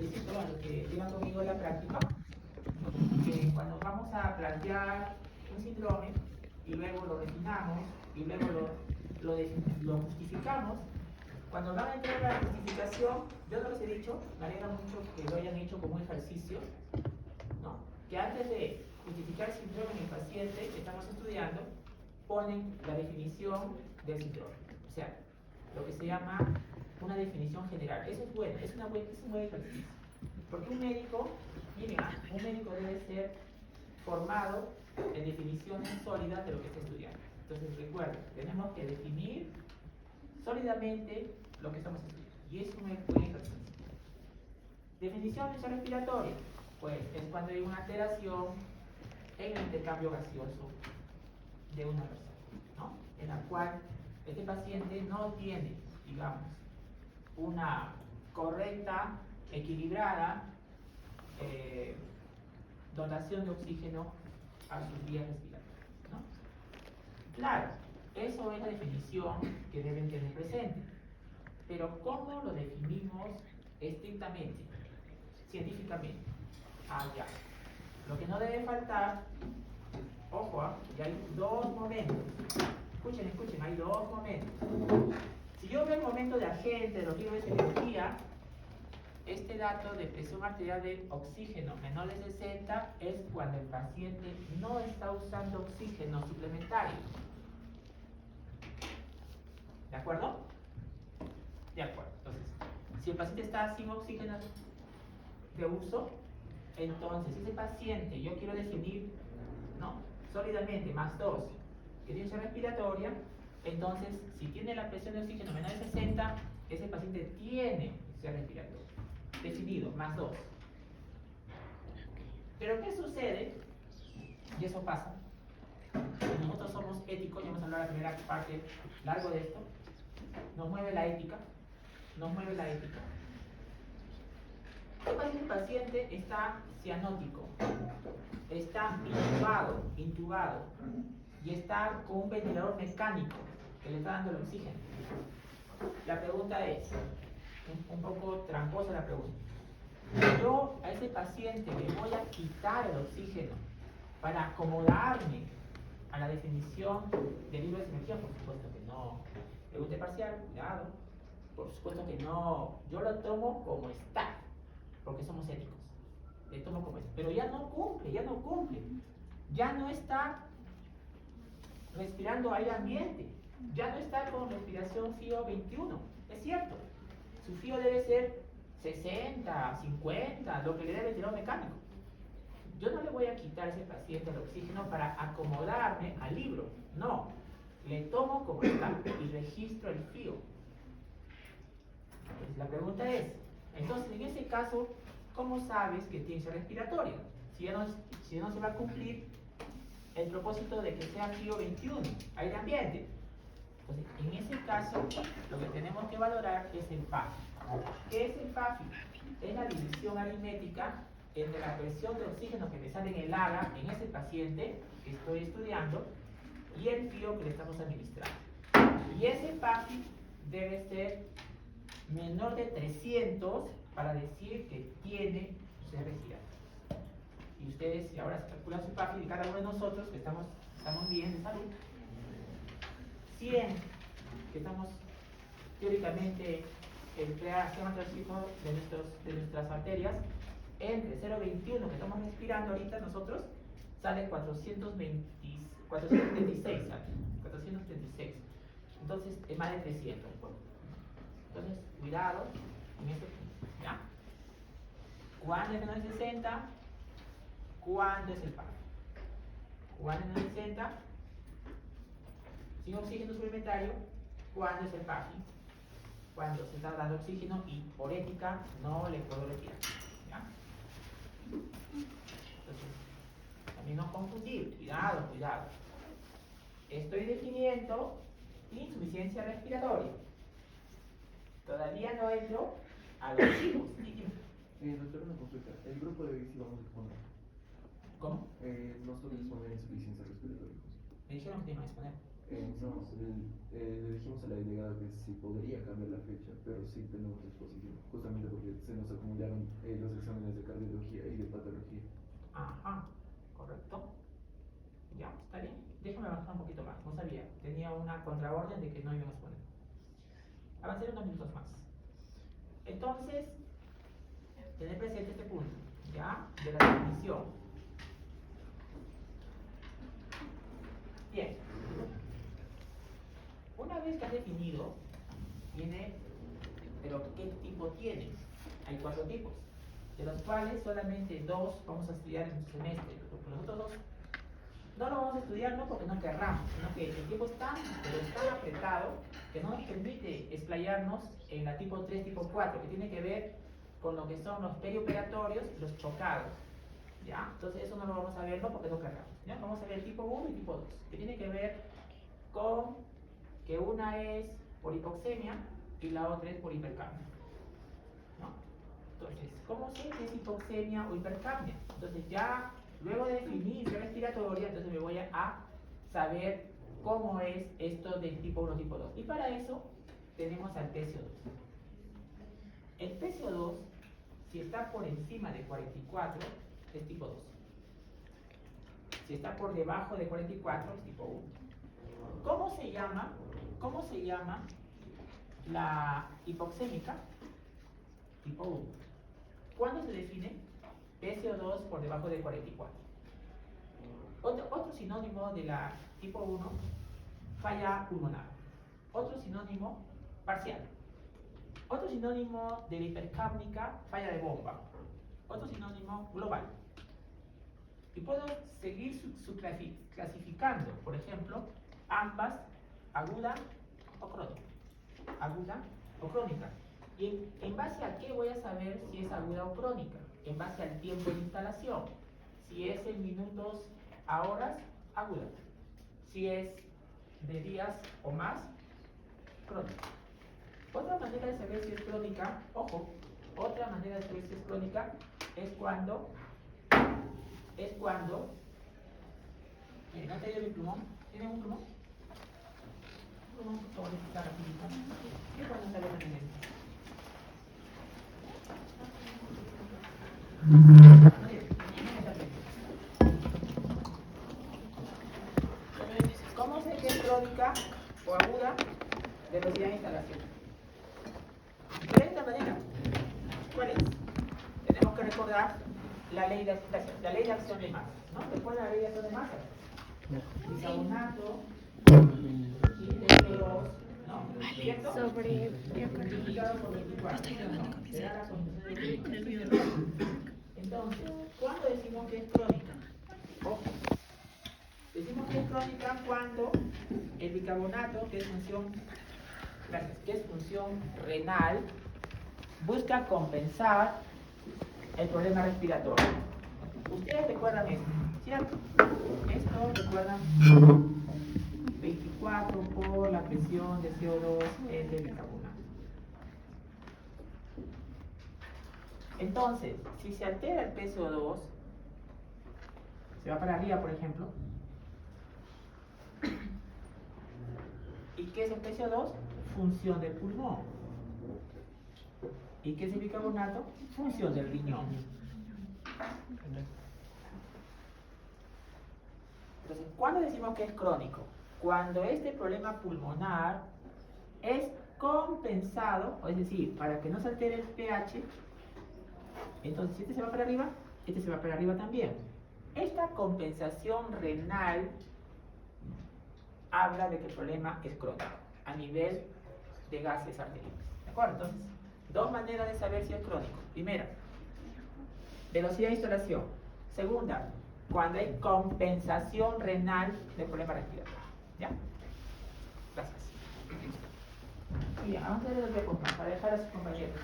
decía, bueno, que llevan conmigo la práctica, que cuando vamos a plantear un síndrome y luego lo refinamos y luego lo justificamos, cuando van a entrar a la justificación, yo no les he dicho, me alegra mucho que lo hayan hecho como un ejercicio, ¿no? Que antes de justificar el síndrome en el paciente que estamos estudiando, ponen la definición del síndrome. O sea, lo que se llama una definición general. Eso es bueno, es un buen ejercicio. Porque un médico, miren, un médico debe ser formado en definiciones sólidas de lo que está estudiando. Entonces recuerden, tenemos que definir sólidamente lo que estamos estudiando. Y es un buen ejercicio. Definición respiratoria. Pues es cuando hay una alteración en el intercambio gaseoso de una persona, ¿no? En la cual este paciente no tiene, digamos, una correcta, equilibrada dotación de oxígeno a sus vías respiratorias, ¿no? Claro, eso es la definición que deben tener presente. Pero ¿cómo lo definimos estrictamente, científicamente? Ya. Lo que no debe faltar, ojo, y hay dos momentos. Escuchen, hay dos momentos. Si yo veo el momento de agente, de los libros de cirugía, este dato de presión arterial de oxígeno menor de 60 es cuando el paciente no está usando oxígeno suplementario. ¿De acuerdo? De acuerdo. Entonces, si el paciente está sin oxígeno de uso, entonces ese paciente yo quiero definir, ¿no?, sólidamente, más 2, que tiene insuficiencia respiratoria. Entonces, si tiene la presión de oxígeno menor de 60, ese paciente tiene insuficiencia respiratoria. Definido, más 2. Pero ¿qué sucede? Y eso pasa. Nosotros somos éticos, ya hemos hablado en la primera parte largo de esto. Nos mueve la ética. El paciente está cianótico, está intubado, y está con un ventilador mecánico que le está dando el oxígeno. La pregunta es, un poco tramposa la pregunta. Yo a ese paciente le voy a quitar el oxígeno para acomodarme a la definición del libro de cirugía. Por supuesto que no. Pregunta parcial, cuidado. Por supuesto que no. Yo lo tomo como está, porque somos éticos. Le tomo como está. Pero ya no cumple. Ya no está respirando aire ambiente. Ya no está con respiración FIO 21. Es cierto. Su FIO debe ser 60, 50, lo que le dé el ventilador mecánico. Yo no le voy a quitar a ese paciente el oxígeno para acomodarme al libro. No. Le tomo como está y registro el FIO. Entonces, la pregunta es, entonces en ese caso, ¿cómo sabes que tiene insuficiencia respiratoria? Si ya no se va a cumplir el propósito de que sea FIO 21, aire ambiente. Entonces, en ese caso, lo que tenemos que valorar es el PAFI. ¿Qué es el PAFI? Es la división aritmética entre la presión de oxígeno que me sale en el AGA, en ese paciente que estoy estudiando, y el FIO que le estamos administrando. Y ese PAFI debe ser menor de 300 para decir que tiene insuficiencia respiratoria. Y ustedes, si ahora calculan su PAFI de cada uno de nosotros, que estamos bien de salud, 100, que estamos teóricamente el sistema transfusivo de nuestras arterias, entre 0,21 que estamos respirando ahorita nosotros, sale 436, ¿sale? 436. Entonces, es más de 300. Entonces, cuidado en este punto, ¿ya? ¿Cuándo es menor de 60? ¿Cuándo es el PAFI? ¿Cuándo es menor de 60? Sin oxígeno suplementario. ¿Cuándo es el PAFI? Cuando se está dando oxígeno y por ética no le puedo retirar, ¿ya? Entonces, también no confundir, cuidado. Estoy definiendo insuficiencia respiratoria. Todavía no entro a los tipos. Doctor, una consulta. ¿El grupo de hoy sí vamos a exponer? ¿Cómo? No solo exponer insuficiencia respiratoria. Me dijeron que te iban a exponer. No, le dijimos a la delegada que sí podría cambiar la fecha, pero sí tenemos exposición, justamente porque se nos acumularon los exámenes de cardiología y de patología. Ajá, correcto. Ya, está bien. Déjame avanzar un poquito más. No sabía. Tenía una contraorden de que no íbamos a poner. Avancé unos minutos más. Entonces, tener presente este punto, ¿ya? De la definición. Bien. Una vez que has definido, viene, pero ¿qué tipo tiene? Hay 4 tipos, de los cuales solamente 2 vamos a estudiar en un semestre. Los otros 2 no lo vamos a estudiar no porque no querramos, sino que el tiempo es tan apretado que no nos permite explayarnos en la tipo 3, tipo 4, que tiene que ver con lo que son los perioperatorios y los chocados. ¿Ya? Entonces eso no lo vamos a ver no porque no querramos. ¿Ya? Vamos a ver el tipo 1 y tipo 2, que tiene que ver con que una es por hipoxemia y la otra es por hipercapnia. ¿No? Entonces, ¿cómo sé si es hipoxemia o hipercapnia? Entonces ya, luego de definir la respiratoria, entonces me voy a saber cómo es esto del tipo 1, tipo 2. Y para eso tenemos al PCO2. El PCO2, si está por encima de 44, es tipo 2. Si está por debajo de 44, es tipo 1. ¿Cómo se llama la hipoxémica? Tipo 1. ¿Cuándo se define? PCO2 por debajo de 44. Otro sinónimo de la tipo 1, falla pulmonar. Otro sinónimo, parcial. Otro sinónimo de la hipercápnica, falla de bomba. Otro sinónimo, global. Y puedo seguir clasificando, por ejemplo, ambas, aguda o crónica. Aguda o crónica. ¿Y en base a qué voy a saber si es aguda o crónica? En base al tiempo de instalación. Si es en minutos a horas, aguda. Si es de días o más, crónica. Otra manera de saber si es crónica, ojo, otra manera de saber si es crónica es cuando, ¿no te dio mi plumón? ¿Tiene un plumón? Un plumón, por favor, está rapidito. ¿Qué podemos saber en esto? ¿Cómo sé que es crónica o aguda? Velocidad de instalación. De esta manera, ¿cuál es? Tenemos que recordar la ley de acción de masa, ¿no? ¿Recuerda la ley de acción de masa? Bicarbonato y CO2, ¿no? ¿Cierto? Multiplicado por 24, ¿no? Será la concentración de flujo. Entonces, ¿cuándo decimos que es crónica? Ojo. Decimos que es crónica cuando el bicarbonato, que es función renal, busca compensar el problema respiratorio. Ustedes recuerdan esto, ¿cierto? Esto recuerdan 24 por la presión de CO2 es de bicarbonato. Entonces, si se altera el PCO2, se va para arriba, por ejemplo. ¿Y qué es el PCO2? Función del pulmón. ¿Y qué es el bicarbonato? Función del riñón. Entonces, ¿cuándo decimos que es crónico? Cuando este problema pulmonar es compensado, es decir, para que no se altere el pH, entonces si este se va para arriba, este se va para arriba también. Esta compensación renal habla de que el problema es crónico a nivel de gases arteriales. ¿De acuerdo? Entonces, 2 maneras de saber si es crónico. Primera, velocidad de instalación. Segunda, cuando hay compensación renal del problema respiratorio. ¿Ya? Gracias. Muy bien, vamos a ver los tiempos más para dejar a sus compañeros.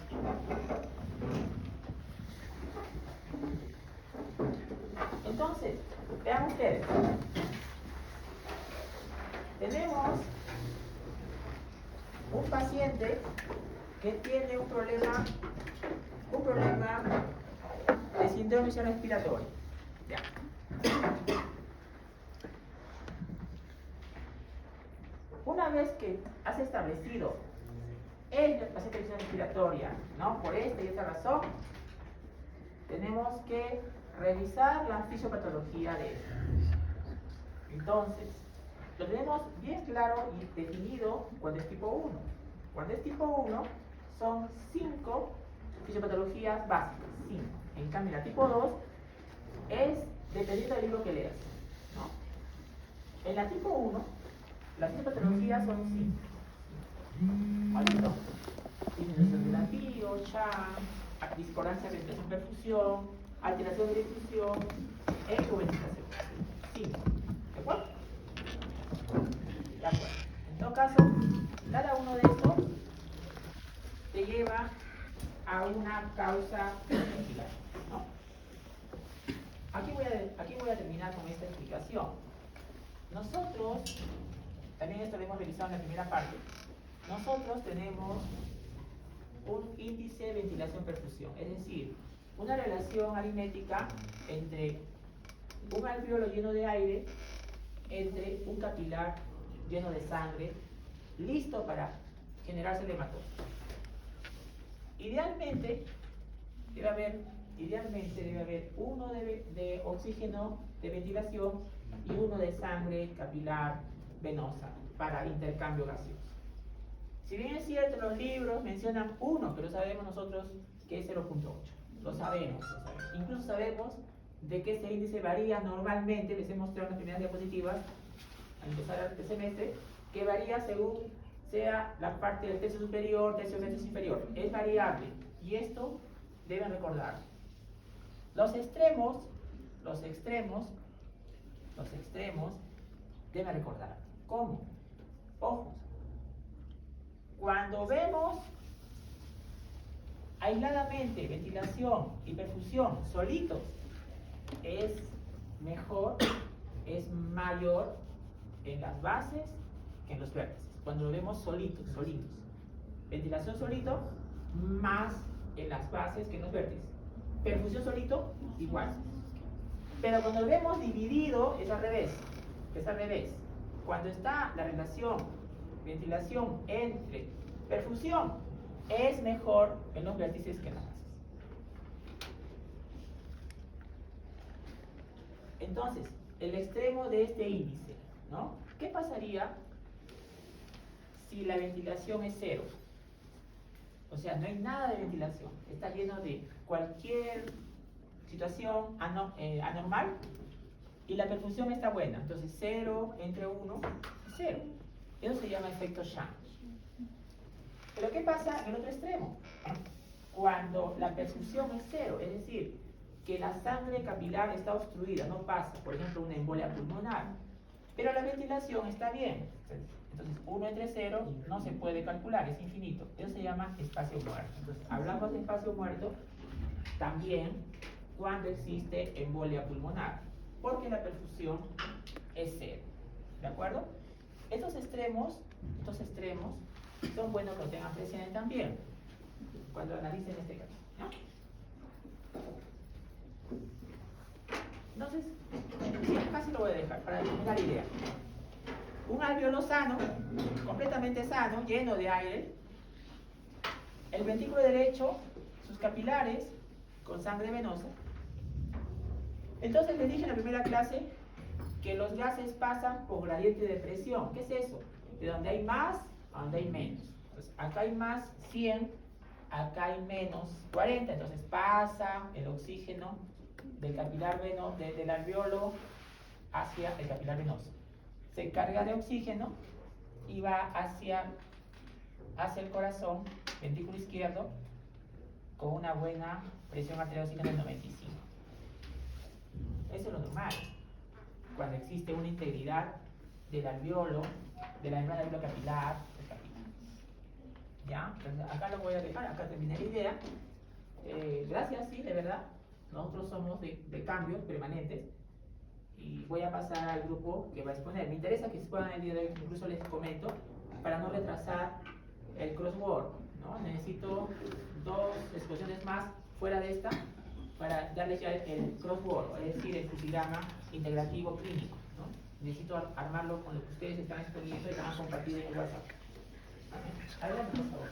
Entonces, vean ustedes. Tenemos un paciente que tiene un problema de síndrome respiratorio. Ya. Una vez que has establecido el paciente de síndrome respiratoria, ¿no? Por esta y esta razón, tenemos que revisar la fisiopatología de esto. Entonces, lo tenemos bien claro y definido cuando es tipo 1. Cuando es tipo 1, son 5 fisiopatologías básicas, 5. En cambio, la tipo 2 es dependiendo del libro que leas, ¿no? En la tipo 1, las fisiopatologías son 5. ¿Cuáles son? Disminución del latido, CHA, discordancia de ventilación-perfusión, alteración de difusión, ecoventilación. 5. ¿De acuerdo? De acuerdo. En todo caso, cada uno de estos te lleva a una causa molecular, ¿no? Aquí voy a terminar con esta explicación. Nosotros, también esto lo hemos revisado en la primera parte, nosotros tenemos un índice de ventilación-perfusión, es decir, una relación aritmética entre un alveolo lleno de aire, entre un capilar lleno de sangre, listo para generarse el hematoma. Idealmente debe haber uno de oxígeno de ventilación y uno de sangre capilar venosa para intercambio gaseoso. Si bien es cierto, los libros mencionan 1, pero sabemos nosotros que es 0.8. Lo sabemos. Incluso sabemos de que este índice varía normalmente, les he mostrado en las primeras diapositivas, al empezar el semestre, que varía según sea la parte del tercio superior, tercio inferior. Es variable. Y esto deben recordar. Los extremos deben recordar. ¿Cómo? Ojos. Cuando vemos aisladamente ventilación y perfusión solitos, es mejor, es mayor en las bases que en los vértices. Cuando lo vemos solitos. Ventilación solito, más en las bases que en los vértices. Perfusión solito, igual. Pero cuando lo vemos dividido, es al revés. Cuando está la relación ventilación entre perfusión, es mejor en los vértices que en las bases. Entonces, el extremo de este índice, ¿no? ¿Qué pasaría si la ventilación es 0? O sea, no hay nada de ventilación, está lleno de cualquier situación anormal y la perfusión está buena. Entonces 0 entre 1 es 0. Eso se llama efecto Shank. Pero ¿qué pasa en el otro extremo? Cuando la perfusión es 0, es decir, que la sangre capilar está obstruida, no pasa, por ejemplo, una embolia pulmonar, pero la ventilación está bien. Entonces 1 entre 0 no se puede calcular, es infinito. Eso se llama espacio muerto. Entonces hablamos de espacio muerto también cuando existe embolia pulmonar, porque la perfusión es 0. ¿De acuerdo? Estos extremos son buenos que lo tengan presente también cuando analicen este caso, ¿no? Entonces, casi lo voy a dejar para una idea. Un alveolo sano, completamente sano, lleno de aire. El ventrículo derecho, sus capilares con sangre venosa. Entonces les dije en la primera clase que los gases pasan por gradiente de presión. ¿Qué es eso? De donde hay más a donde hay menos. Entonces, acá hay más 100, acá hay menos 40. Entonces pasa el oxígeno del capilar venoso, del alveolo hacia el capilar venoso. Se carga de oxígeno y va hacia el corazón, ventrículo izquierdo, con una buena presión arterial de oxígeno del 95. Eso es lo normal. Cuando existe una integridad del alveolo, de la membrana del alveolo capilar, del capilar. ¿Ya? Entonces, acá lo voy a dejar, acá terminé la idea. Gracias, sí, de verdad. Nosotros somos de cambios permanentes. Y voy a pasar al grupo que va a exponer. Me interesa que se puedan el día de hoy, incluso les comento, para no retrasar el crossword, ¿no? Necesito 2 exposiciones más fuera de esta para darles ya el crossword, es decir, el crucigrama integrativo clínico, ¿no? Necesito armarlo con lo que ustedes están exponiendo y van a compartir en el WhatsApp. Adelante, por favor.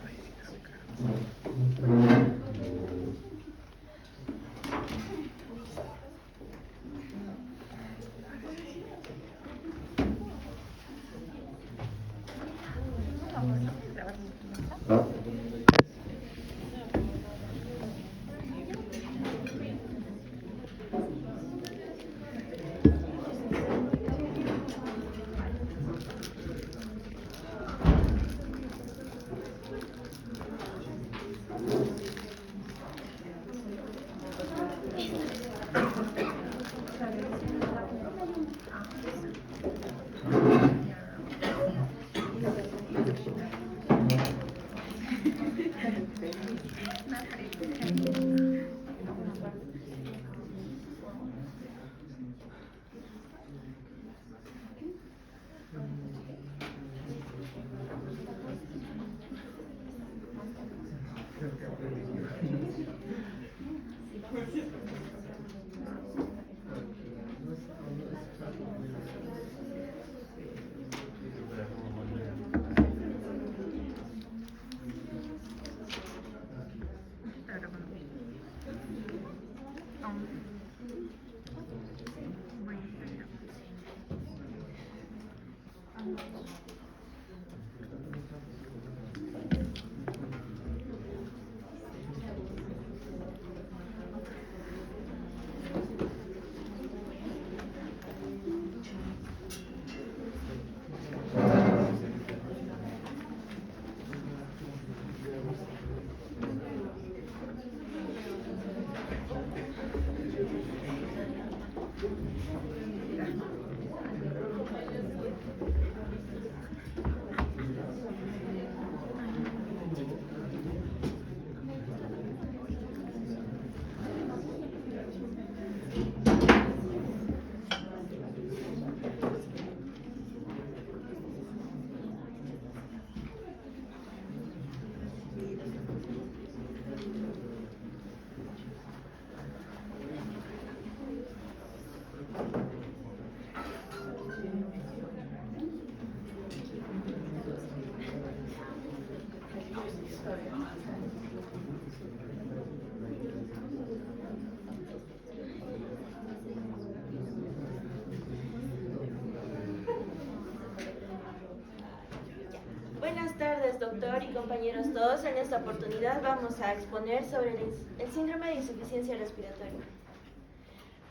Buenas tardes, doctor y compañeros todos. En esta oportunidad vamos a exponer sobre el síndrome de insuficiencia respiratoria.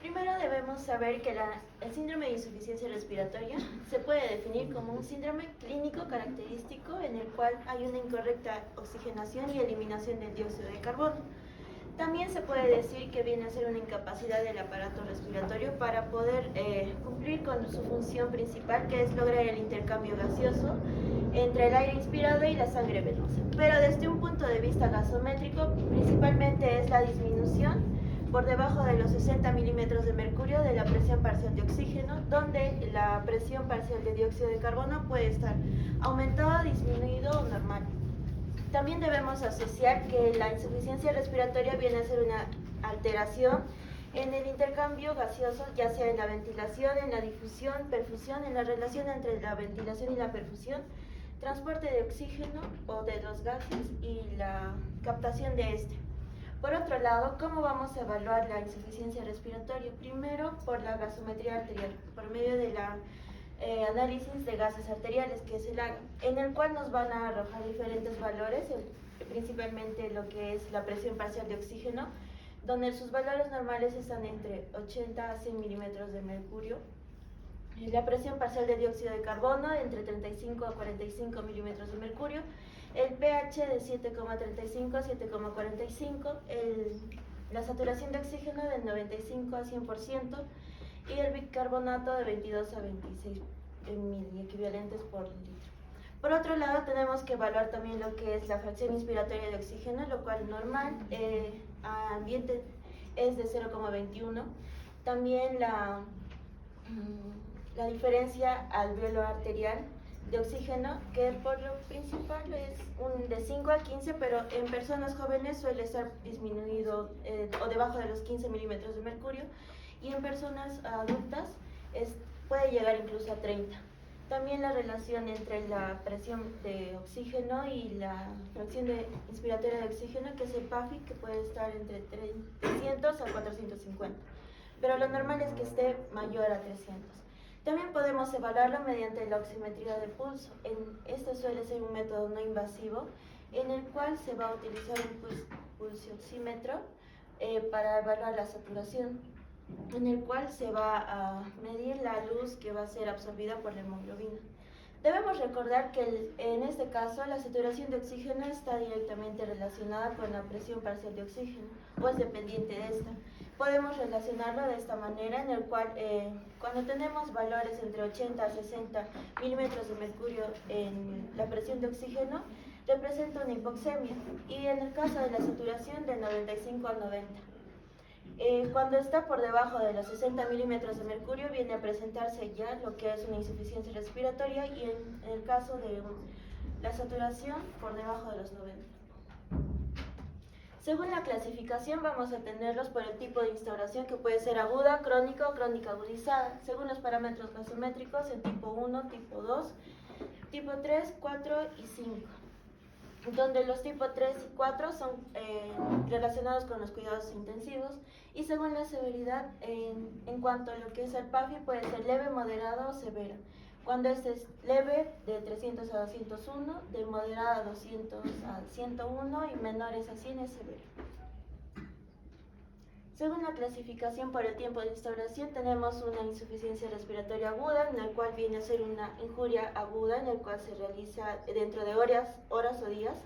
Primero debemos saber que el síndrome de insuficiencia respiratoria se puede definir como un síndrome clínico característico en el cual hay una incorrecta oxigenación y eliminación del dióxido de carbono. También se puede decir que viene a ser una incapacidad del aparato respiratorio para poder cumplir con su función principal, que es lograr el intercambio gaseoso entre el aire inspirado y la sangre venosa. Pero desde un punto de vista gasométrico, principalmente es la disminución por debajo de los 60 milímetros de mercurio de la presión parcial de oxígeno, donde la presión parcial de dióxido de carbono puede estar aumentado, disminuido o normal. También debemos asociar que la insuficiencia respiratoria viene a ser una alteración en el intercambio gaseoso, ya sea en la ventilación, en la difusión, perfusión, en la relación entre la ventilación y la perfusión, transporte de oxígeno o de los gases y la captación de este. Por otro lado, ¿cómo vamos a evaluar la insuficiencia respiratoria? Primero, por la gasometría arterial, por medio de la análisis de gases arteriales, que es el AGA, en el cual nos van a arrojar diferentes valores, principalmente lo que es la presión parcial de oxígeno, donde sus valores normales están entre 80 a 100 milímetros de mercurio, la presión parcial de dióxido de carbono entre 35 a 45 milímetros de mercurio, el pH de 7,35 a 7,45, la saturación de oxígeno del 95 a 100%, y el bicarbonato de 22 a 26 miliequivalentes por litro. Por otro lado, tenemos que evaluar también lo que es la fracción inspiratoria de oxígeno, lo cual normal a ambiente es de 0,21. También la diferencia alveolo arterial de oxígeno, que por lo principal es de 5 a 15, pero en personas jóvenes suele estar disminuido o debajo de los 15 milímetros de mercurio, y en personas adultas puede llegar incluso a 30. También la relación entre la presión de oxígeno y la fracción inspiratoria de oxígeno, que es el PAFI, que puede estar entre 300 a 450, pero lo normal es que esté mayor a 300. También podemos evaluarlo mediante la oximetría de pulso. Este suele ser un método no invasivo en el cual se va a utilizar un pulsioxímetro para evaluar la saturación, en el cual se va a medir la luz que va a ser absorbida por la hemoglobina. Debemos recordar que en este caso la saturación de oxígeno está directamente relacionada con la presión parcial de oxígeno, o es dependiente de esta. Podemos relacionarlo de esta manera, en el cual cuando tenemos valores entre 80 a 60 milímetros de mercurio en la presión de oxígeno, representa una hipoxemia, y en el caso de la saturación de 95 a 90. Cuando está por debajo de los 60 milímetros de mercurio viene a presentarse ya lo que es una insuficiencia respiratoria, y en el caso de la saturación por debajo de los 90. Según la clasificación vamos a tenerlos por el tipo de instauración, que puede ser aguda, crónica o crónica agudizada, según los parámetros gasométricos en tipo 1, tipo 2, tipo 3, 4 y 5. donde los tipos 3 y 4 son relacionados con los cuidados intensivos, y según la severidad, en cuanto a lo que es el PAFI, puede ser leve, moderada o severa. Cuando este es leve, de 300 a 201, de moderada a 200 a 101 y menores a 100 es severo. Según la clasificación por el tiempo de instauración, tenemos una insuficiencia respiratoria aguda, en la cual viene a ser una injuria aguda, en el cual se realiza dentro de horas o días.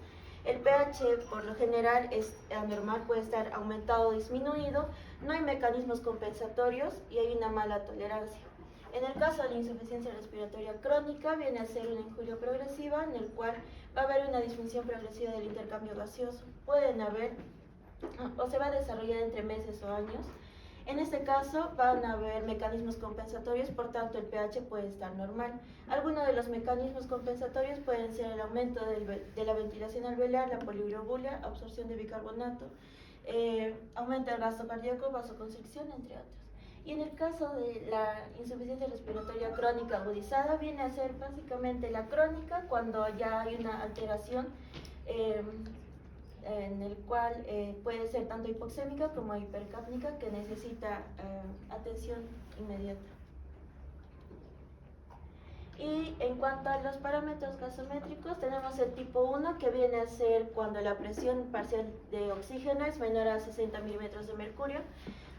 El pH por lo general es anormal, puede estar aumentado o disminuido, no hay mecanismos compensatorios y hay una mala tolerancia. En el caso de la insuficiencia respiratoria crónica, viene a ser una injuria progresiva, en el cual va a haber una disfunción progresiva del intercambio gaseoso. Pueden haber o se va a desarrollar entre meses o años. En este caso van a haber mecanismos compensatorios, por tanto el pH puede estar normal. Algunos de los mecanismos compensatorios pueden ser el aumento de la ventilación alveolar, la poliurobulia, absorción de bicarbonato, aumento del gasto cardíaco, vasoconstricción, entre otros. Y en el caso de la insuficiencia respiratoria crónica agudizada, viene a ser básicamente la crónica cuando ya hay una alteración en el cual puede ser tanto hipoxémica como hipercápnica, que necesita atención inmediata. Y en cuanto a los parámetros gasométricos, tenemos el tipo 1, que viene a ser cuando la presión parcial de oxígeno es menor a 60 milímetros de mercurio,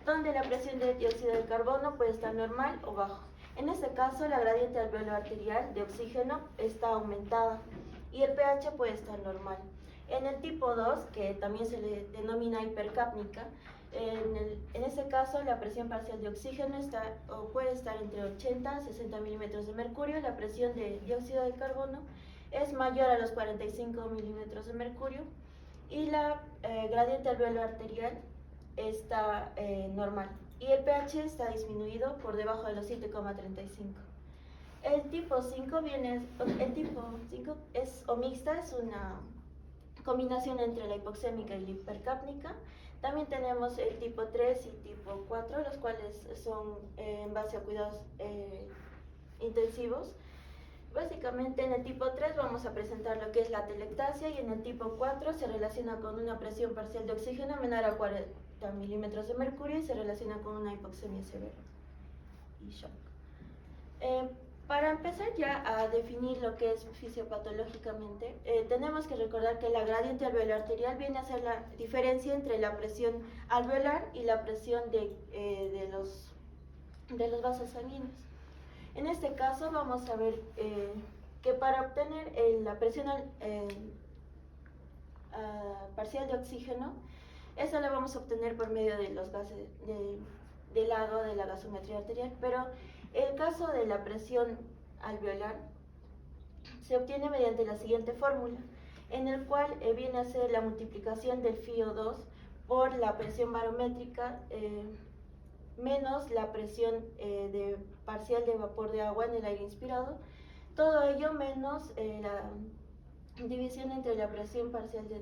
donde la presión de dióxido de carbono puede estar normal o bajo. En este caso, la gradiente alveolar arterial de oxígeno está aumentada y el pH puede estar normal. En el tipo 2, que también se le denomina hipercápnica, en este caso la presión parcial de oxígeno puede estar entre 80 a 60 milímetros de mercurio, la presión de dióxido de carbono es mayor a los 45 milímetros de mercurio y la gradiente alveolar arterial está normal y el pH está disminuido por debajo de los 7,35. El tipo 5 es o mixta, es una combinación entre la hipoxémica y la hipercápnica. También tenemos el tipo 3 y tipo 4, los cuales son en base a cuidados intensivos. Básicamente en el tipo 3 vamos a presentar lo que es la atelectasia y en el tipo 4 se relaciona con una presión parcial de oxígeno menor a 40 milímetros de mercurio y se relaciona con una hipoxemia severa y shock. Para empezar ya a definir lo que es fisiopatológicamente, tenemos que recordar que la gradiente alveolar arterial viene a ser la diferencia entre la presión alveolar y la presión de los vasos sanguíneos. En este caso vamos a ver que para obtener la presión parcial de oxígeno, esa la vamos a obtener por medio de los gases del agua, de la gasometría arterial, pero el caso de la presión alveolar se obtiene mediante la siguiente fórmula, en el cual viene a ser la multiplicación del FiO2 por la presión barométrica menos la presión parcial de vapor de agua en el aire inspirado, todo ello menos la división entre la presión parcial de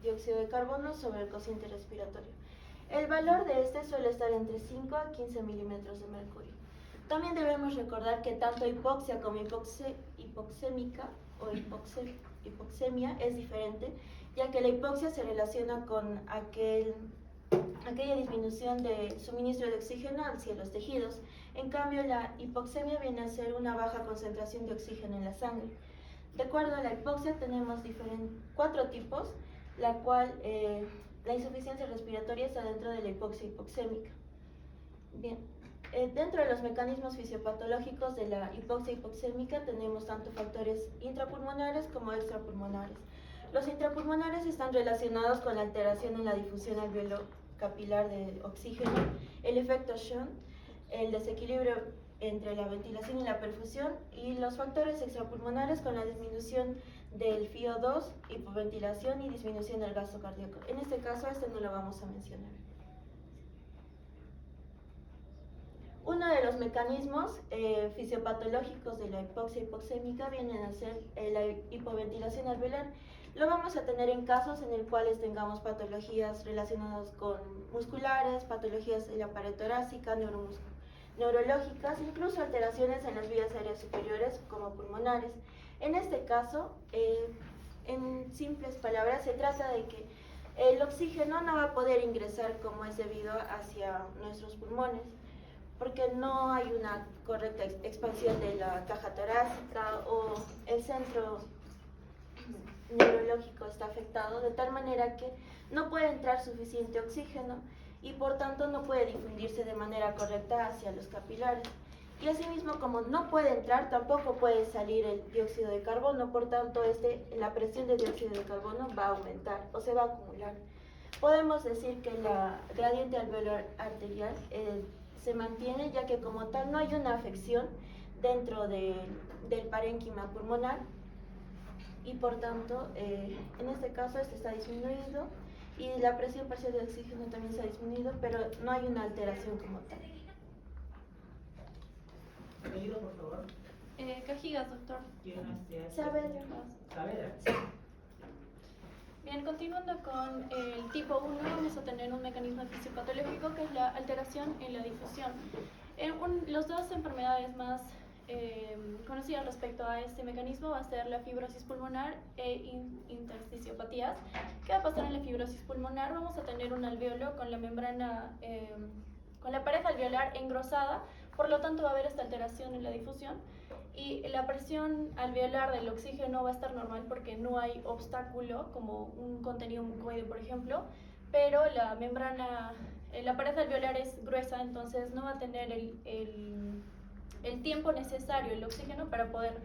dióxido de carbono sobre el cociente respiratorio. El valor de este suele estar entre 5 a 15 milímetros de mercurio. También debemos recordar que tanto hipoxia como hipoxémica o hipoxemia es diferente, ya que la hipoxia se relaciona con aquella disminución de suministro de oxígeno hacia los tejidos. En cambio, la hipoxemia viene a ser una baja concentración de oxígeno en la sangre. De acuerdo a la hipoxia tenemos 4 tipos, la cual la insuficiencia respiratoria está dentro de la hipoxia hipoxémica. Bien, dentro de los mecanismos fisiopatológicos de la hipoxia hipoxémica tenemos tanto factores intrapulmonares como extrapulmonares. Los intrapulmonares están relacionados con la alteración en la difusión alveolo-capilar de oxígeno, el efecto Schoen, el desequilibrio entre la ventilación y la perfusión, y los factores extrapulmonares con la disminución del FiO2, hipoventilación y disminución del gasto cardíaco. En este caso, no lo vamos a mencionar. Uno de los mecanismos fisiopatológicos de la hipoxia hipoxémica viene a ser la hipoventilación alveolar. Lo vamos a tener en casos en los cuales tengamos patologías relacionadas con musculares, patologías de la pared torácica, neurológicas, incluso alteraciones en las vías aéreas superiores como pulmonares. En este caso, En simples palabras, se trata de que el oxígeno no va a poder ingresar como es debido hacia nuestros pulmones, porque no hay una correcta expansión de la caja torácica o el centro neurológico está afectado, de tal manera que no puede entrar suficiente oxígeno y por tanto no puede difundirse de manera correcta hacia los capilares. Y asimismo, como no puede entrar, tampoco puede salir el dióxido de carbono, por tanto la presión de dióxido de carbono va a aumentar o se va a acumular. Podemos decir que la gradiente alveolar arterial se mantiene, ya que como tal no hay una afección dentro del parénquima pulmonar y por tanto en este caso este está disminuido y la presión parcial de oxígeno también se ha disminuido, pero no hay una alteración como tal. Apellido, por favor. Cajigas, doctor. ¿Quién es? Saavedra. Saavedra. Bien, continuando con el tipo 1, vamos a tener un mecanismo fisiopatológico que es la alteración en la difusión. Las dos enfermedades más conocidas respecto a este mecanismo va a ser la fibrosis pulmonar e intersticiopatías. ¿Qué va a pasar en la fibrosis pulmonar? Vamos a tener un alveolo con la membrana, con la pared alveolar engrosada, por lo tanto va a haber esta alteración en la difusión y la presión alveolar del oxígeno va a estar normal porque no hay obstáculo como un contenido mucoide, por ejemplo, pero la membrana, la pared alveolar es gruesa, entonces no va a tener el tiempo necesario el oxígeno para poder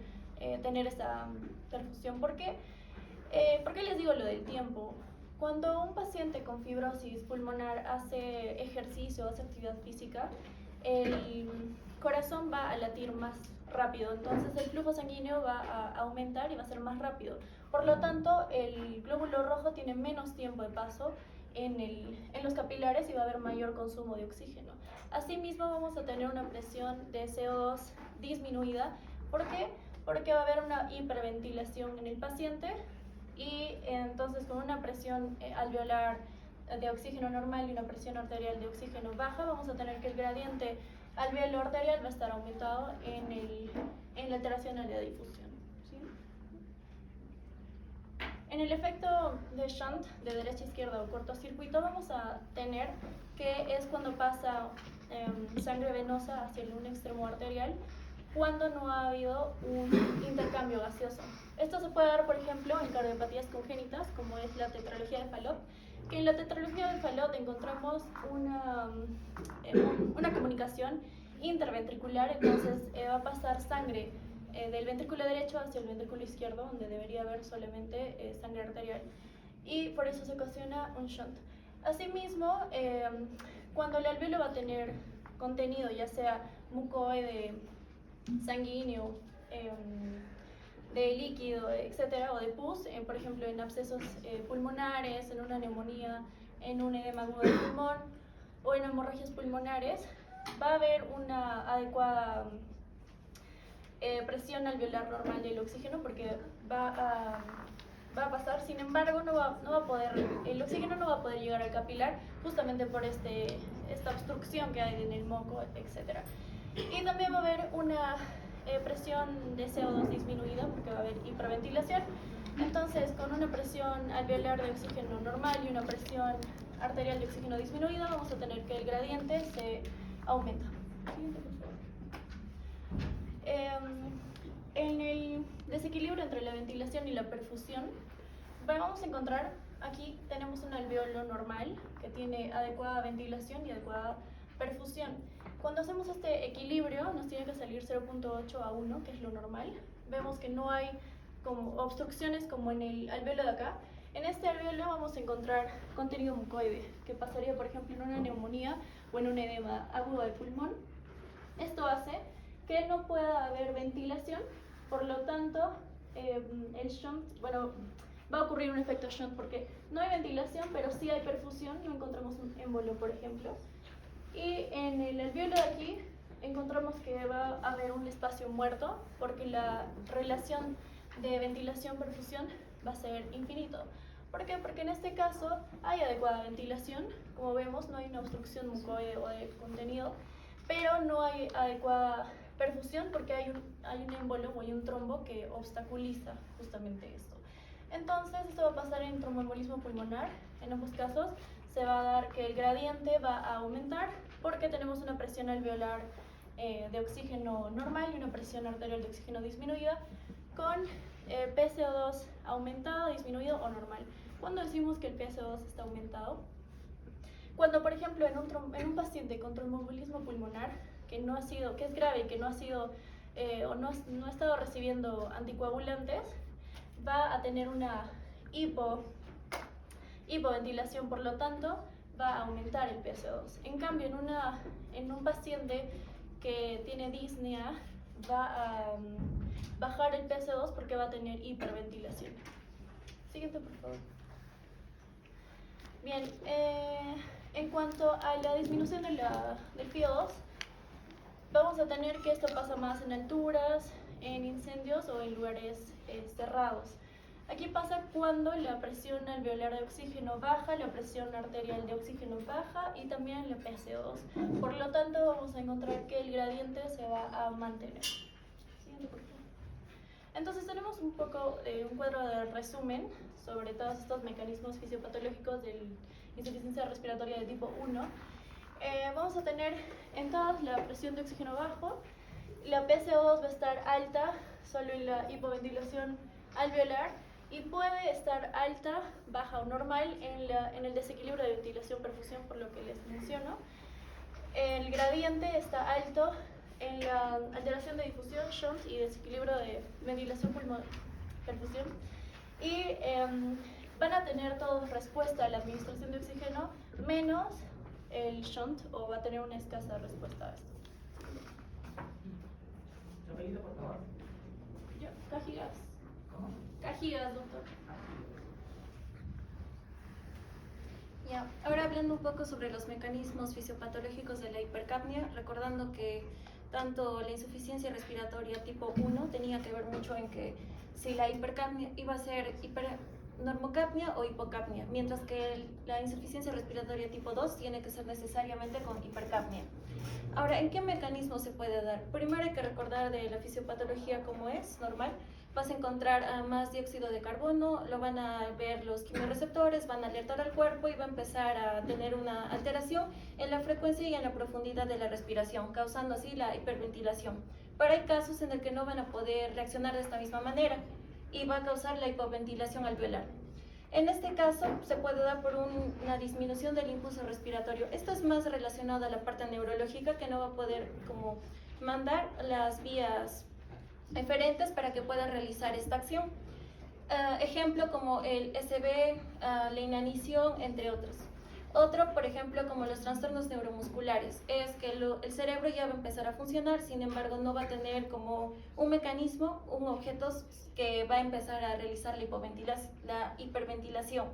tener esta perfusión. ¿Por qué? ¿Por qué les digo lo del tiempo? Cuando un paciente con fibrosis pulmonar hace ejercicio, hace actividad física, el corazón va a latir más rápido, entonces el flujo sanguíneo va a aumentar y va a ser más rápido. Por lo tanto, el glóbulo rojo tiene menos tiempo de paso en los capilares y va a haber mayor consumo de oxígeno. Asimismo, vamos a tener una presión de CO2 disminuida. ¿Por qué? Porque va a haber una hiperventilación en el paciente y entonces con una presión alveolar de oxígeno normal y una presión arterial de oxígeno baja, vamos a tener que el gradiente alveolo arterial va a estar aumentado en la alteración en la difusión. ¿Sí? En el efecto de shunt, de derecha a izquierda o cortocircuito, vamos a tener que es cuando pasa sangre venosa hacia un extremo arterial cuando no ha habido un intercambio gaseoso. Esto se puede dar, por ejemplo, en cardiopatías congénitas, como es la tetralogía de Fallot, que en la tetralogía de Fallot encontramos una comunicación interventricular, entonces va a pasar sangre del ventrículo derecho hacia el ventrículo izquierdo, donde debería haber solamente sangre arterial, y por eso se ocasiona un shunt. Asimismo, cuando el alveolo va a tener contenido, ya sea mucoide, sanguíneo, de líquido, etcétera, o de pus, por ejemplo, en abscesos pulmonares, en una neumonía, en un edema agudo del pulmón o en hemorragias pulmonares, va a haber una adecuada presión alveolar normal del oxígeno porque va a pasar. Sin embargo, el oxígeno no va a poder llegar al capilar justamente por esta obstrucción que hay en el moco, etcétera. Y también va a haber una presión de CO2 disminuida porque va a haber hiperventilación. Entonces, con una presión alveolar de oxígeno normal y una presión arterial de oxígeno disminuida, vamos a tener que el gradiente se aumenta. En el desequilibrio entre la ventilación y la perfusión, vamos a encontrar, aquí tenemos un alveolo normal que tiene adecuada ventilación y adecuada perfusión. Cuando hacemos este equilibrio nos tiene que salir 0.8 a 1, que es lo normal. Vemos que no hay como obstrucciones como en el alveolo de acá. En este alveolo vamos a encontrar contenido mucoide, que pasaría por ejemplo en una neumonía o en un edema agudo del pulmón. Esto hace que no pueda haber ventilación, por lo tanto el shunt, va a ocurrir un efecto shunt porque no hay ventilación, pero sí hay perfusión y encontramos un émbolo, por ejemplo. Y en el alveolo de aquí encontramos que va a haber un espacio muerto porque la relación de ventilación-perfusión va a ser infinito. ¿Por qué? Porque en este caso hay adecuada ventilación, como vemos no hay una obstrucción mucoide o de contenido, pero no hay adecuada perfusión porque hay un émbolo o hay un trombo que obstaculiza justamente esto. Entonces, esto va a pasar en tromboembolismo pulmonar. En ambos casos se va a dar que el gradiente va a aumentar porque tenemos una presión alveolar de oxígeno normal y una presión arterial de oxígeno disminuida con PCO2 aumentado, disminuido o normal. ¿Cuándo decimos que el PCO2 está aumentado? Cuando, por ejemplo, en un paciente con tromboembolismo pulmonar que es grave y que no ha sido o no ha estado recibiendo anticoagulantes, va a tener una hipoventilación, por lo tanto va a aumentar el PCO2. En cambio, en un paciente que tiene disnea, va a bajar el PCO2 porque va a tener hiperventilación. Siguiente, por favor. Bien, en cuanto a la disminución del PO2, vamos a tener que esto pasa más en alturas, en incendios o en lugares cerrados. Aquí pasa cuando la presión alveolar de oxígeno baja, la presión arterial de oxígeno baja y también la PCO2. Por lo tanto, vamos a encontrar que el gradiente se va a mantener. Siguiente, por favor. Entonces tenemos un cuadro de resumen sobre todos estos mecanismos fisiopatológicos de insuficiencia respiratoria de tipo 1. Vamos a tener en todas la presión de oxígeno bajo, la PCO2 va a estar alta solo en la hipoventilación alveolar y puede estar alta, baja o normal en el desequilibrio de ventilación-perfusión, por lo que les menciono. El gradiente está alto en la alteración de difusión, shunt y desequilibrio de ventilación-perfusión. Y van a tener todos respuesta a la administración de oxígeno, menos el shunt, o va a tener una escasa respuesta a esto. ¿Su apellido, por favor? Yo, Cajigas. ¿Cómo? Cajigas, doctor. Ya, ahora hablando un poco sobre los mecanismos fisiopatológicos de la hipercapnia, recordando que tanto la insuficiencia respiratoria tipo 1 tenía que ver mucho en que si la hipercapnia iba a ser normocapnia o hipocapnia, mientras que la insuficiencia respiratoria tipo 2 tiene que ser necesariamente con hipercapnia. Ahora, ¿en qué mecanismo se puede dar? Primero hay que recordar de la fisiopatología como es normal. Vas a encontrar más dióxido de carbono, lo van a ver los quimiorreceptores, van a alertar al cuerpo y va a empezar a tener una alteración en la frecuencia y en la profundidad de la respiración, causando así la hiperventilación. Pero hay casos en el que no van a poder reaccionar de esta misma manera y va a causar la hipoventilación alveolar. En este caso se puede dar por una disminución del impulso respiratorio. Esto es más relacionado a la parte neurológica, que no va a poder como mandar las vías eferentes para que pueda realizar esta acción. Ejemplo como el SB, la inanición, entre otros. Otro, por ejemplo, como los trastornos neuromusculares, es que el cerebro ya va a empezar a funcionar, sin embargo no va a tener como un mecanismo, un objeto que va a empezar a realizar la hiperventilación.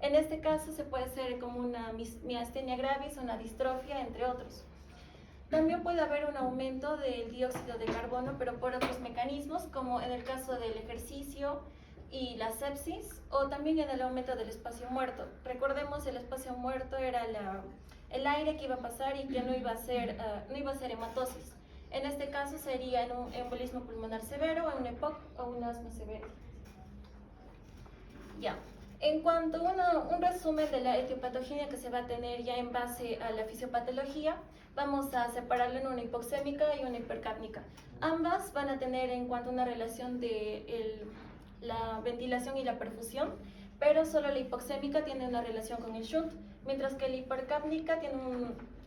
En este caso se puede ser como una miastenia gravis, una distrofia, entre otros. También puede haber un aumento del dióxido de carbono, pero por otros mecanismos, como en el caso del ejercicio y la sepsis, o también en el aumento del espacio muerto. Recordemos, el espacio muerto era el aire que iba a pasar y que no iba a ser hematosis. En este caso sería en un embolismo pulmonar severo, en un EPOC o un asma severo. Ya. En cuanto a un resumen de la etiopatogenia que se va a tener ya en base a la fisiopatología, vamos a separarlo en una hipoxémica y una hipercápnica. Ambas van a tener en cuanto a una relación de la ventilación y la perfusión, pero solo la hipoxémica tiene una relación con el shunt, mientras que la hipercápnica tiene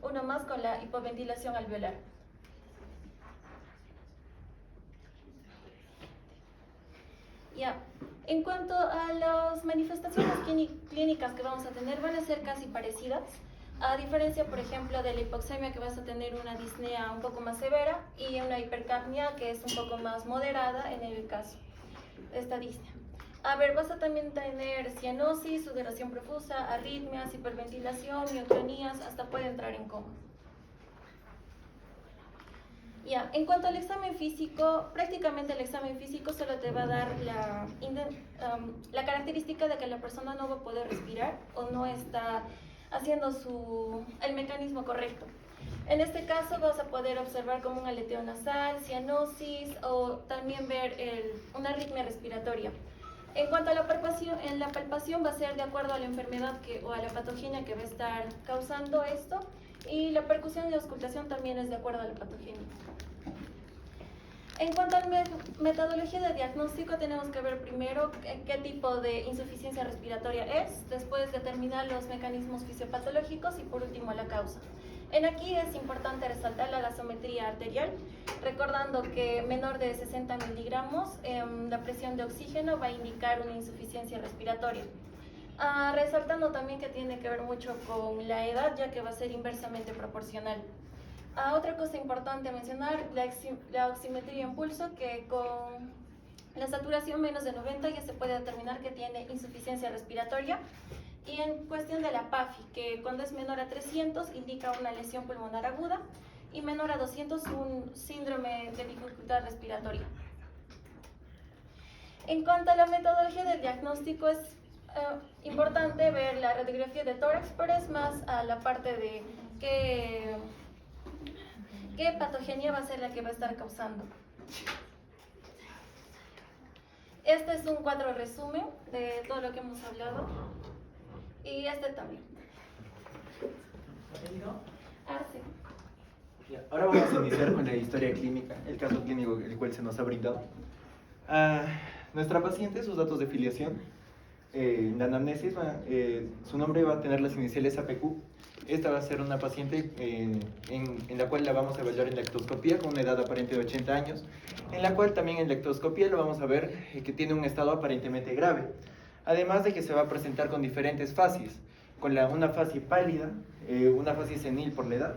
uno más con la hipoventilación alveolar. Ya. En cuanto a las manifestaciones clínicas que vamos a tener, van a ser casi parecidas, a diferencia, por ejemplo, de la hipoxemia, que vas a tener una disnea un poco más severa, y una hipercapnia que es un poco más moderada en el caso de esta disnea. A ver, vas a también tener cianosis, sudoración profusa, arritmias, hiperventilación, miotonías, hasta puede entrar en coma. Ya, en cuanto al examen físico, prácticamente el examen físico solo te va a dar la característica de que la persona no va a poder respirar o no está haciendo el mecanismo correcto. En este caso vas a poder observar como un aleteo nasal, cianosis o también ver una arritmia respiratoria. En cuanto a la palpación, en la palpación va a ser de acuerdo a la enfermedad o a la patogenia que va a estar causando esto, y la percusión y auscultación también es de acuerdo a la patogenia. En cuanto a la metodología de diagnóstico, tenemos que ver primero qué tipo de insuficiencia respiratoria es, después determinar los mecanismos fisiopatológicos y por último la causa. Aquí es importante resaltar la gasometría arterial, recordando que menor de 60 miligramos, la presión de oxígeno va a indicar una insuficiencia respiratoria. Resaltando también que tiene que ver mucho con la edad, ya que va a ser inversamente proporcional. Otra cosa importante a mencionar, la oximetría en pulso, que con la saturación menos de 90 ya se puede determinar que tiene insuficiencia respiratoria. Y en cuestión de la PAFI, que cuando es menor a 300 indica una lesión pulmonar aguda y menor a 200 un síndrome de dificultad respiratoria. En cuanto a la metodología del diagnóstico, es importante ver la radiografía de tórax, pero es más a la parte de qué patogenia va a ser la que va a estar causando. Este es un cuadro resumen de todo lo que hemos hablado. Y este también. Sí. Ya, ahora vamos a iniciar con la historia clínica, el caso clínico el cual se nos ha brindado. Nuestra paciente, sus datos de filiación, la anamnesis, su nombre va a tener las iniciales APQ. Esta va a ser una paciente en la cual la vamos a evaluar en lactoscopía con una edad aparente de 80 años, en la cual también en lactoscopía lo vamos a ver que tiene un estado aparentemente grave. Además de que se va a presentar con diferentes facies, con una facie pálida, una facie senil por la edad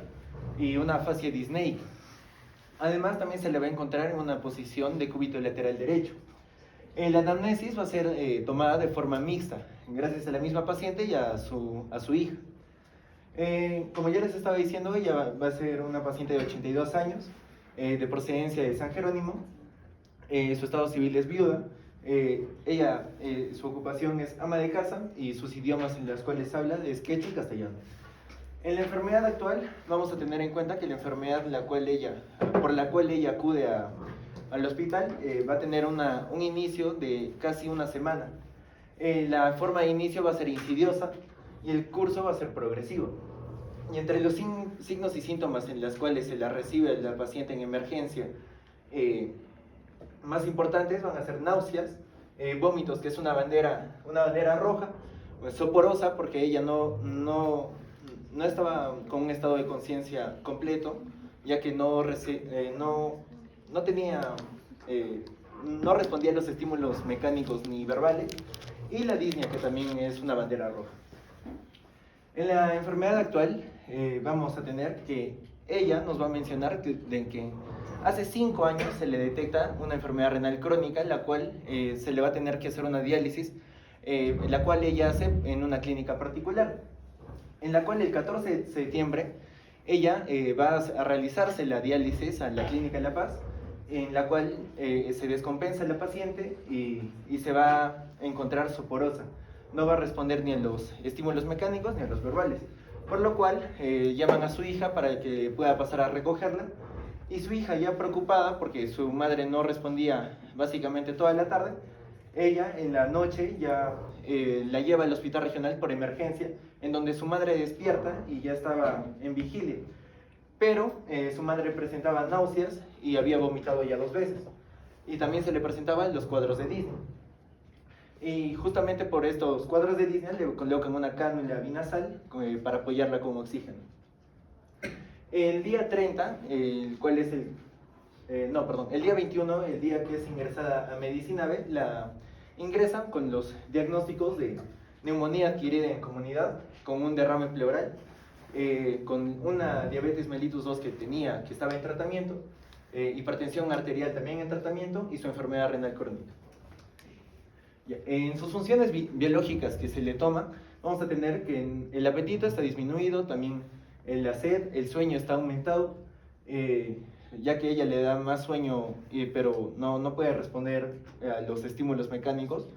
y una facie disneica. Además también se le va a encontrar en una posición de cúbito lateral derecho. La anamnesis va a ser tomada de forma mixta, gracias a la misma paciente y a su hija. Como ya les estaba diciendo, ella va a ser una paciente de 82 años, de procedencia de San Jerónimo, su estado civil es viuda. Su ocupación es ama de casa y sus idiomas en los cuales habla es quechua y castellano. En la enfermedad actual vamos a tener en cuenta que la enfermedad por la cual ella acude al hospital va a tener un inicio de casi una semana. La forma de inicio va a ser insidiosa y el curso va a ser progresivo. Y entre los signos y síntomas en los cuales se la recibe la paciente en emergencia, más importantes van a ser náuseas, vómitos, que es una bandera roja, soporosa, porque ella no estaba con un estado de conciencia completo, ya que no respondía a los estímulos mecánicos ni verbales, y la disnea, que también es una bandera roja. En la enfermedad actual vamos a tener que ella nos va a mencionar que hace 5 años se le detecta una enfermedad renal crónica, la cual se le va a tener que hacer una diálisis, la cual ella hace en una clínica particular, en la cual el 14 de septiembre ella va a realizarse la diálisis a la clínica La Paz, en la cual se descompensa la paciente y se va a encontrar soporosa. No va a responder ni a los estímulos mecánicos ni a los verbales, por lo cual llaman a su hija para que pueda pasar a recogerla. Y su hija, ya preocupada porque su madre no respondía básicamente toda la tarde, ella en la noche ya la lleva al hospital regional por emergencia, en donde su madre despierta y ya estaba en vigilia. Pero su madre presentaba náuseas y había vomitado ya 2 veces. Y también se le presentaban los cuadros de Disney. Y justamente por estos cuadros de Disney le colocan una cánula binasal para apoyarla con oxígeno. El día 30, el día 21, el día que es ingresada a Medicina B, la ingresan con los diagnósticos de neumonía adquirida en comunidad, con un derrame pleural, con una diabetes mellitus 2 que estaba en tratamiento, hipertensión arterial también en tratamiento y su enfermedad renal crónica. En sus funciones biológicas que se le toma, vamos a tener que el apetito está disminuido, también la sed, el sueño está aumentado, ya que ella le da más sueño, pero no puede responder a los estímulos mecánicos.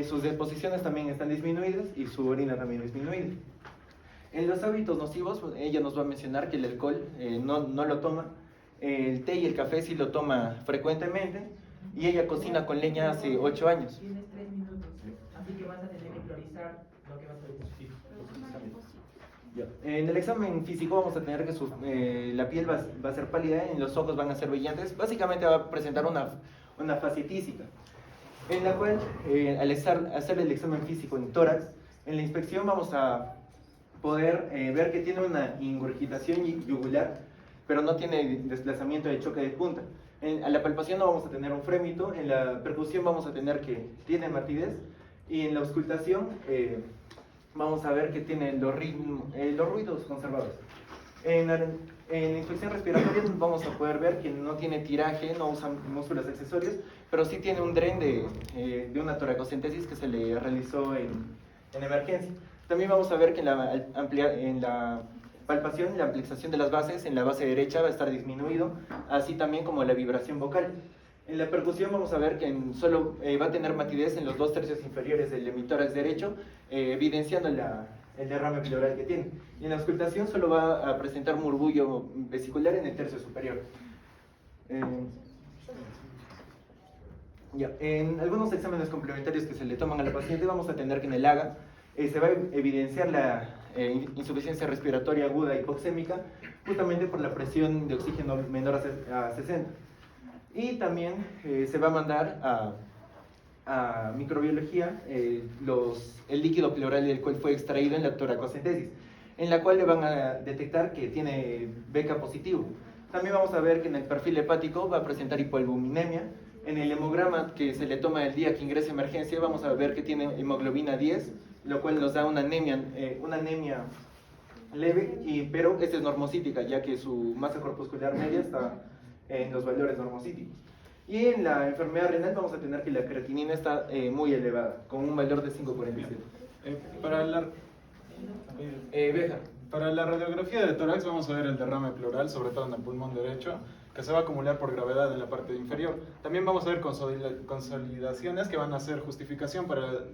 Sus deposiciones también están disminuidas y su orina también disminuida. En los hábitos nocivos, ella nos va a mencionar que el alcohol no lo toma, el té y el café sí lo toma frecuentemente, y ella cocina con leña hace 8 años. Ya. En el examen físico vamos a tener que la piel va a ser pálida y los ojos van a ser brillantes. Básicamente va a presentar una fase tísica, en la cual al hacer el examen físico en tórax, en la inspección vamos a poder ver que tiene una ingurgitación yugular, pero no tiene desplazamiento de choque de punta. A la palpación no vamos a tener un frémito, en la percusión vamos a tener que tiene matidez, y en la auscultación vamos a ver que tiene los ruidos conservados. En la inspección respiratoria vamos a poder ver que no tiene tiraje, no usa músculos accesorios, pero sí tiene un dren de una toracocentesis que se le realizó en emergencia. También vamos a ver que en la palpación, la ampliación de las bases en la base derecha va a estar disminuido, así también como la vibración vocal. En la percusión vamos a ver que solo va a tener matidez en los 2/3 inferiores del hemitórax derecho, evidenciando el derrame pleural que tiene. Y en la auscultación solo va a presentar murmullo vesicular en el tercio superior. En algunos exámenes complementarios que se le toman a la paciente vamos a tener que en el AGA se va a evidenciar la insuficiencia respiratoria aguda hipoxémica, justamente por la presión de oxígeno menor a 60. Y también se va a mandar a microbiología el líquido pleural del cual fue extraído en la toracocentesis, en la cual le van a detectar que tiene BK positivo. También vamos a ver que en el perfil hepático va a presentar hipoalbuminemia. En el hemograma que se le toma el día que ingresa a emergencia vamos a ver que tiene hemoglobina 10, lo cual nos da una anemia leve, pero esta es normocítica, ya que su masa corpuscular media está en los valores normocíticos. Y en la enfermedad renal vamos a tener que la creatinina está muy elevada, con un valor de 5,47. Para la radiografía de tórax vamos a ver el derrame pleural, sobre todo en el pulmón derecho, que se va a acumular por gravedad en la parte inferior. También vamos a ver consolidaciones que van a ser justificación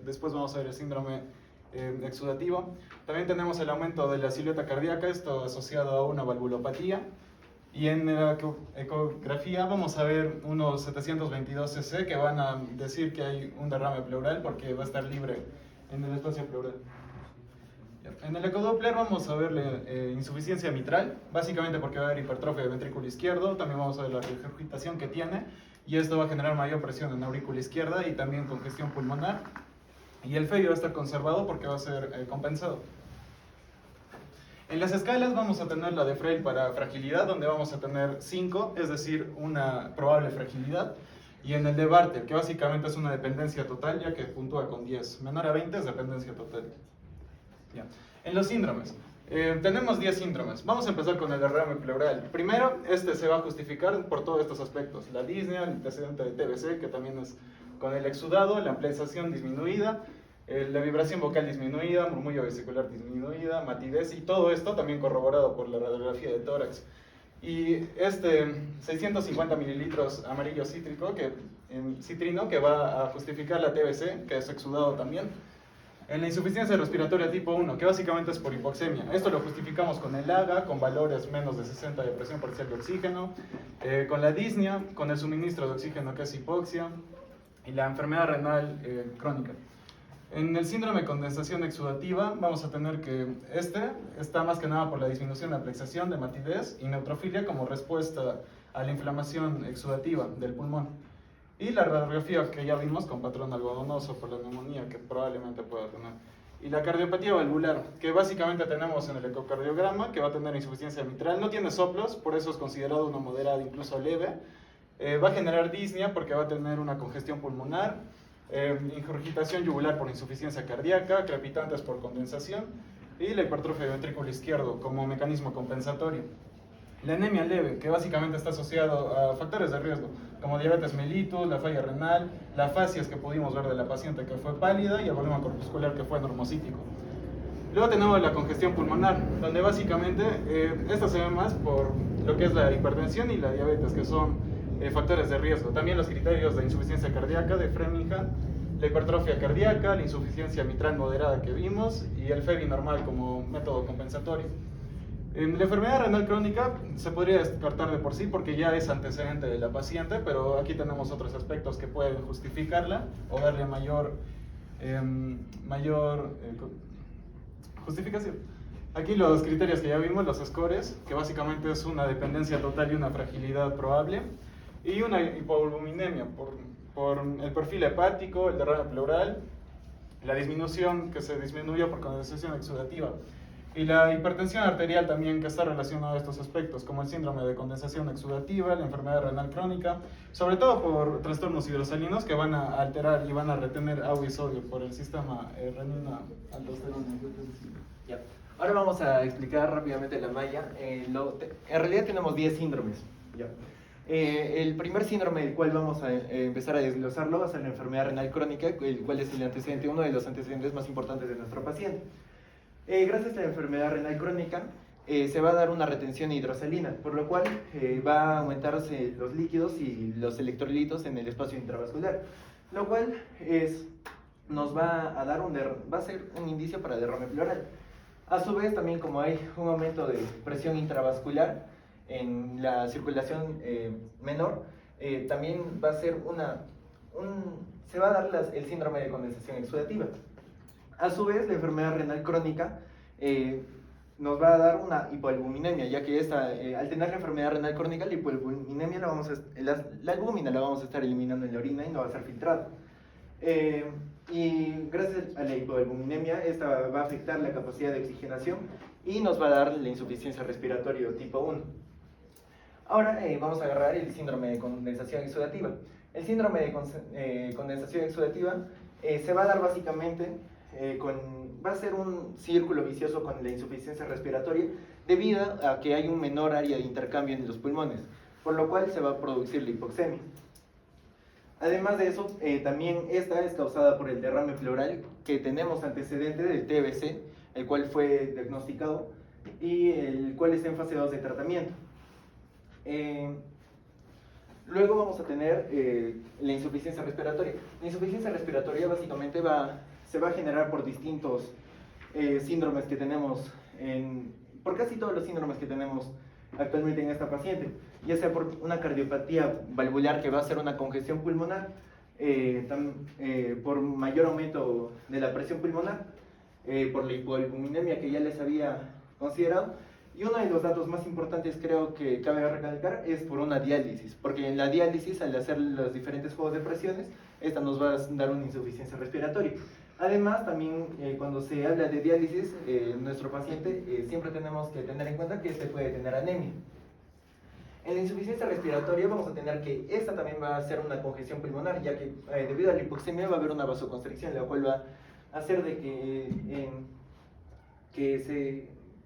después vamos a ver el síndrome exudativo. También tenemos el aumento de la silueta cardíaca, esto asociado a una valvulopatía. Y en la ecografía vamos a ver unos 722 cc que van a decir que hay un derrame pleural porque va a estar libre en el espacio pleural. En el ecodoppler vamos a ver insuficiencia mitral, básicamente porque va a haber hipertrofia del ventrículo izquierdo. También vamos a ver la regurgitación que tiene, y esto va a generar mayor presión en la aurícula izquierda y también congestión pulmonar. Y el FEI va a estar conservado porque va a ser compensado. En las escalas vamos a tener la de Frail para fragilidad, donde vamos a tener 5, es decir, una probable fragilidad. Y en el de Bartel, que básicamente es una dependencia total, ya que puntúa con 10. Menor a 20 es dependencia total. Ya. En los síndromes, tenemos 10 síndromes. Vamos a empezar con el derrame pleural. Primero, este se va a justificar por todos estos aspectos. La disnea, el antecedente de TBC, que también es con el exudado, la ampliación disminuida, la vibración vocal disminuida, murmullo vesicular disminuida, matidez, y todo esto también corroborado por la radiografía de tórax. Y 650 mililitros amarillo citrino, que va a justificar la TBC, que es exudado también. En la insuficiencia respiratoria tipo 1, que básicamente es por hipoxemia. Esto lo justificamos con el AGA, con valores menos de 60 de presión parcial de oxígeno, con la disnea, con el suministro de oxígeno, que es hipoxia, y la enfermedad renal crónica. En el síndrome de condensación exudativa vamos a tener que está más que nada por la disminución de amplexación, de matidez y neutrofilia como respuesta a la inflamación exudativa del pulmón. Y la radiografía que ya vimos con patrón algodonoso por la neumonía que probablemente pueda tener. Y la cardiopatía valvular, que básicamente tenemos en el ecocardiograma, que va a tener insuficiencia mitral, no tiene soplos, por eso es considerado una moderada, incluso leve. Va a generar disnea porque va a tener una congestión pulmonar, ingurgitación yugular por insuficiencia cardíaca, crepitantes por condensación, y la hipertrofia del ventrículo izquierdo como mecanismo compensatorio. La anemia leve, que básicamente está asociado a factores de riesgo, como diabetes mellitus, la falla renal, la fasias que pudimos ver de la paciente que fue pálida y el volumen corpuscular que fue normocítico. Luego tenemos la congestión pulmonar, donde básicamente esta se ve más por lo que es la hipertensión y la diabetes, que son factores de riesgo. También los criterios de insuficiencia cardíaca de Framingham, la hipertrofia cardíaca, la insuficiencia mitral moderada que vimos y el FEBI normal como método compensatorio. En la enfermedad renal crónica se podría descartar de por sí porque ya es antecedente de la paciente, pero aquí tenemos otros aspectos que pueden justificarla o darle mayor justificación. Aquí los criterios que ya vimos, los scores, que básicamente es una dependencia total y una fragilidad probable, y una hipoalbuminemia por el perfil hepático, el derrame pleural, la disminución que se disminuyó por condensación exudativa, y la hipertensión arterial también, que está relacionada a estos aspectos, como el síndrome de condensación exudativa, la enfermedad renal crónica, sobre todo por trastornos hidrosalinos que van a alterar y van a retener agua y sodio por el sistema renina-aldosterona. Ya. Ahora vamos a explicar rápidamente la malla. En realidad tenemos 10 síndromes. Ya. El primer síndrome, el cual vamos a empezar a desglosarlo, va a ser la enfermedad renal crónica, el cual es el antecedente, uno de los antecedentes más importantes de nuestro paciente. Gracias a la enfermedad renal crónica, se va a dar una retención hidrosalina, por lo cual va a aumentarse los líquidos y los electrolitos en el espacio intravascular, lo cual nos va a dar va a ser un indicio para derrame pleural. A su vez, también como hay un aumento de presión intravascular en la circulación menor, también va a ser se va a dar el síndrome de condensación exudativa. A su vez, la enfermedad renal crónica nos va a dar una hipoalbuminemia, ya que al tener la enfermedad renal crónica, la hipoalbuminemia la albúmina la vamos a estar eliminando en la orina y no va a ser filtrada. Y gracias a la hipoalbuminemia, esta va a afectar la capacidad de oxigenación y nos va a dar la insuficiencia respiratoria tipo 1. Ahora vamos a agarrar el síndrome de condensación exudativa. El síndrome de condensación exudativa se va a dar básicamente va a ser un círculo vicioso con la insuficiencia respiratoria debido a que hay un menor área de intercambio en los pulmones, por lo cual se va a producir la hipoxemia. Además de eso, también esta es causada por el derrame pleural, que tenemos antecedente del TBC, el cual fue diagnosticado y el cual está en fase 2 de tratamiento. Luego vamos a tener la insuficiencia respiratoria. La insuficiencia respiratoria básicamente se va a generar por distintos síndromes que tenemos, por casi todos los síndromes que tenemos actualmente en esta paciente, ya sea por una cardiopatía valvular, que va a ser una congestión pulmonar, por mayor aumento de la presión pulmonar, por la hipoalbuminemia que ya les había considerado, y uno de los datos más importantes, creo que cabe recalcar, es por una diálisis, porque en la diálisis, al hacer los diferentes juegos de presiones, esta nos va a dar una insuficiencia respiratoria. Además, también cuando se habla de diálisis, nuestro paciente siempre tenemos que tener en cuenta que puede tener anemia. En la insuficiencia respiratoria vamos a tener que esta también va a ser una congestión pulmonar, ya que debido a la hipoxemia va a haber una vasoconstricción, la cual va a hacer de que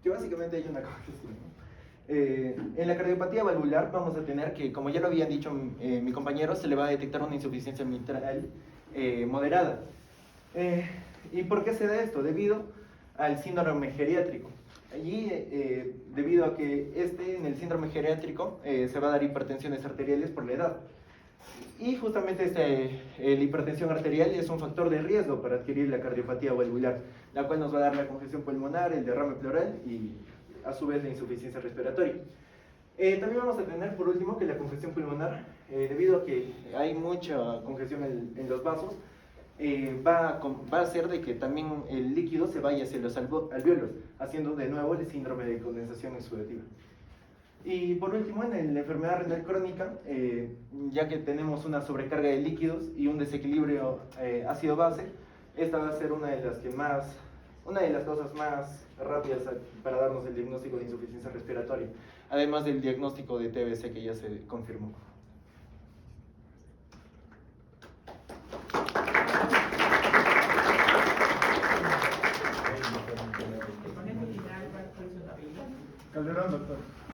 básicamente haya una congestión, ¿no? En la cardiopatía valvular vamos a tener que, como ya lo habían dicho mi compañero, se le va a detectar una insuficiencia mitral moderada. ¿Y por qué se da esto? Debido al síndrome geriátrico. Allí, debido a que en el síndrome geriátrico se va a dar hipertensiones arteriales por la edad. Y justamente la hipertensión arterial es un factor de riesgo para adquirir la cardiopatía valvular, la cual nos va a dar la congestión pulmonar, el derrame pleural y a su vez la insuficiencia respiratoria. También vamos a tener por último que la congestión pulmonar, debido a que hay mucha congestión en los vasos, va a hacer de que también el líquido se vaya hacia los alvéolos, haciendo de nuevo el síndrome de condensación exudativa. Y por último, en la enfermedad renal crónica, ya que tenemos una sobrecarga de líquidos y un desequilibrio ácido-base, esta va a ser una de las causas más rápidas para darnos el diagnóstico de insuficiencia respiratoria, además del diagnóstico de TBC que ya se confirmó. Con este final, ¿cuál es su apellido? Calderón, doctor.